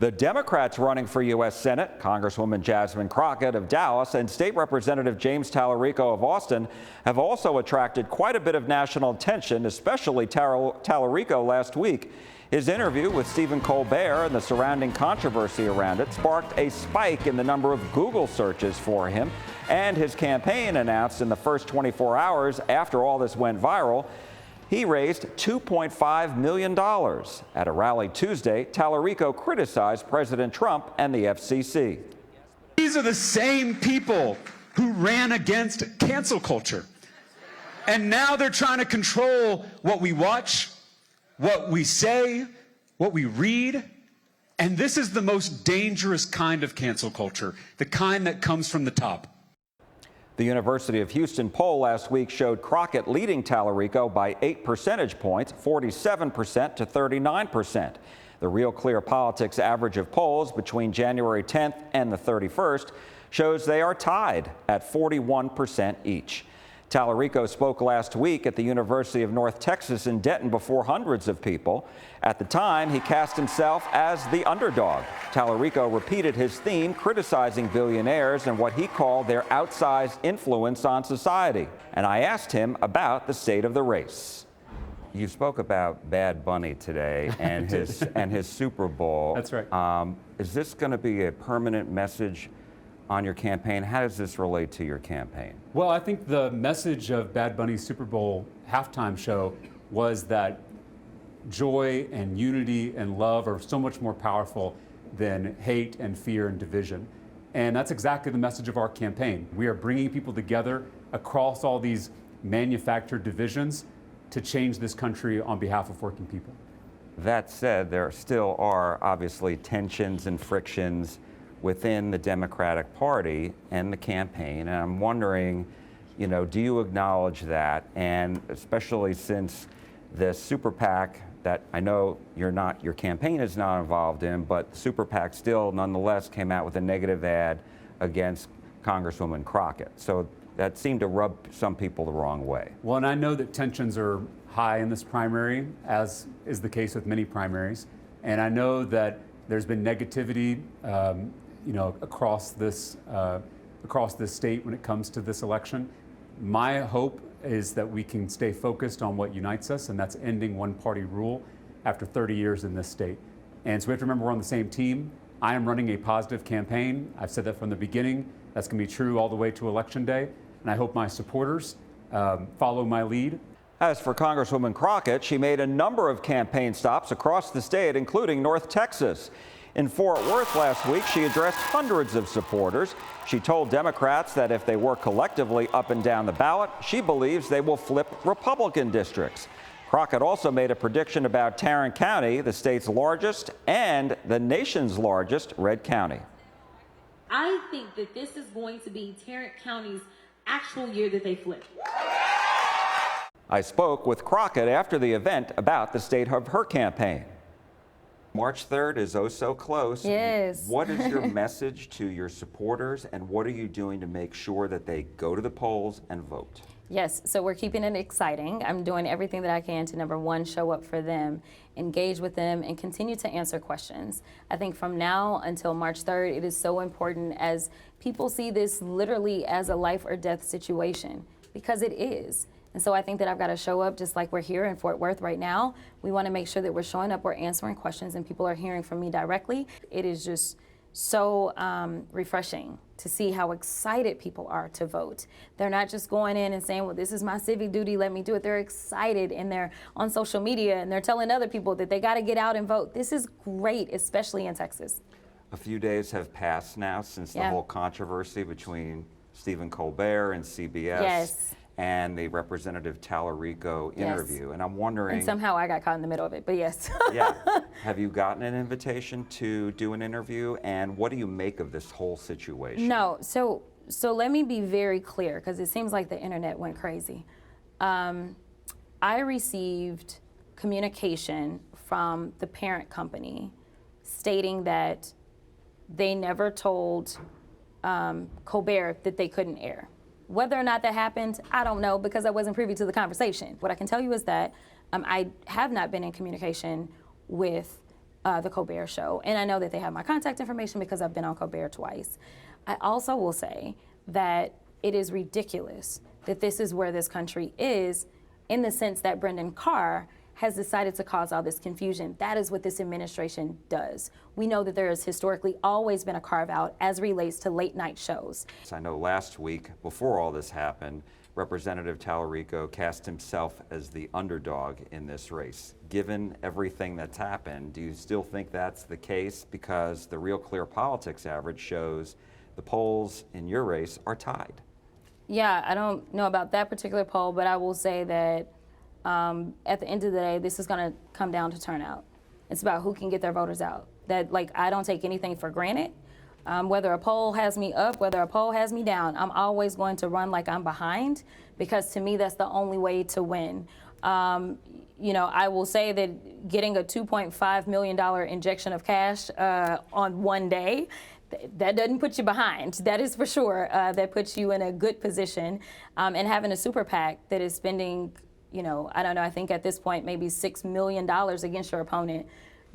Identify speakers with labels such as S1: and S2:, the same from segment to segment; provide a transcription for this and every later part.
S1: The Democrats running for U.S. Senate, Congresswoman Jasmine Crockett of Dallas and State Representative James Talarico of Austin, have also attracted quite a bit of national attention, especially Talarico last week. His interview with Stephen Colbert and the surrounding controversy around it sparked a spike in the number of Google searches for him, and his campaign announced in the first 24 hours after all this went viral, he raised $2.5 million. At a rally Tuesday, Talarico criticized President Trump and the FCC.
S2: These are the same people who ran against cancel culture. And now they're trying to control what we watch, what we say, what we read. And this is the most dangerous kind of cancel culture, the kind that comes from the top.
S1: The University of Houston poll last week showed Crockett leading Talarico by 8 percentage points, 47% to 39%. The Real Clear Politics average of polls between January 10th and the 31st shows they are tied at 41% each. Talarico spoke last week at the University of North Texas in Denton before hundreds of people. At the time, he cast himself as the underdog. Talarico repeated his theme, criticizing billionaires and what he called their outsized influence on society. And I asked him about the state of the race. You spoke about Bad Bunny today and his Super Bowl.
S3: That's right.
S1: Is this going to be a permanent message on your campaign? How does this relate to your campaign?
S3: Well, I think the message of Bad Bunny's Super Bowl halftime show was that joy and unity and love are so much more powerful than hate and fear and division. And that's exactly the message of our campaign. We are bringing people together across all these manufactured divisions to change this country on behalf of working people.
S1: That said, there still are obviously tensions and frictions within the Democratic Party and the campaign. And I'm wondering, do you acknowledge that? And especially since the super PAC that I know your campaign is not involved in, but the super PAC still nonetheless came out with a negative ad against Congresswoman Crockett. So that seemed to rub some people the wrong way.
S3: Well, and I know that tensions are high in this primary, as is the case with many primaries. And I know that there's been negativity across this state when it comes to this election. My hope is that we can stay focused on what unites us, and that's ending one-party rule after 30 years in this state. And so we have to remember we're on the same team. I am running a positive campaign. I've said that from the beginning. That's going to be true all the way to Election Day, and I hope my supporters follow my lead.
S1: As for Congresswoman Crockett, she made a number of campaign stops across the state, including North Texas. In Fort Worth last week, she addressed hundreds of supporters. She told Democrats that if they work collectively up and down the ballot, she believes they will flip Republican districts. Crockett also made a prediction about Tarrant County, the state's largest and the nation's largest red county.
S4: I think that this is going to be Tarrant County's actual year that they flip.
S1: I spoke with Crockett after the event about the state of her campaign. March 3rd is oh so close.
S5: Yes.
S1: What is your message to your supporters, and what are you doing to make sure that they go to the polls and vote?
S5: Yes, so we're keeping it exciting. I'm doing everything that I can to, number one, show up for them, engage with them, and continue to answer questions. I think from now until March 3rd, it is so important as people see this literally as a life or death situation, because it is. And so I think that I've got to show up just like we're here in Fort Worth right now. We want to make sure that we're showing up, we're answering questions, and people are hearing from me directly. It is just so refreshing to see how excited people are to vote. They're not just going in and saying, well, this is my civic duty, let me do it. They're excited, and they're on social media, and they're telling other people that they got to get out and vote. This is great, especially in Texas.
S1: A few days have passed now since the whole controversy between Stephen Colbert and CBS.
S5: Yes.
S1: And the Representative Talarico interview. And I'm wondering...
S5: And somehow I got caught in the middle of it, but yes.
S1: Yeah. Have you gotten an invitation to do an interview? And what do you make of this whole situation?
S5: No. So let me be very clear, because it seems like the internet went crazy. I received communication from the parent company stating that they never told Colbert that they couldn't air. Whether or not that happened, I don't know, because I wasn't privy to the conversation. What I can tell you is that I have not been in communication with the Colbert Show. And I know that they have my contact information because I've been on Colbert twice. I also will say that it is ridiculous that this is where this country is, in the sense that Brendan Carr has decided to cause all this confusion. That is what this administration does. We know that there has historically always been a carve out as relates to late night shows.
S1: I know last week, before all this happened, Representative Talarico cast himself as the underdog in this race. Given everything that's happened, do you still think that's the case? Because the Real Clear Politics average shows the polls in your race are tied.
S5: Yeah, I don't know about that particular poll, but I will say that at the end of the day, this is going to come down to turnout. It's about who can get their voters out. That, like, I don't take anything for granted. Whether a poll has me up, whether a poll has me down, I'm always going to run like I'm behind, because to me, that's the only way to win. You know, I will say that getting a $2.5 million injection of cash on one day, that doesn't put you behind. That is for sure. That puts you in a good position. And having a super PAC that is spending, you know, I don't know, I think at this point maybe $6 million against your opponent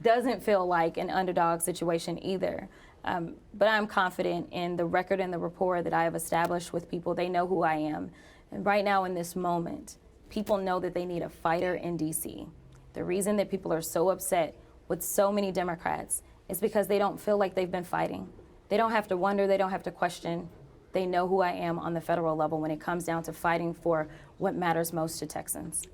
S5: doesn't feel like an underdog situation either. But I'm confident in the record and the rapport that I have established with people. They know who I am. And right now in this moment, people know that they need a fighter in D.C. The reason that people are so upset with so many Democrats is because they don't feel like they've been fighting. They don't have to wonder, they don't have to question. They know who I am on the federal level when it comes down to fighting for what matters most to Texans.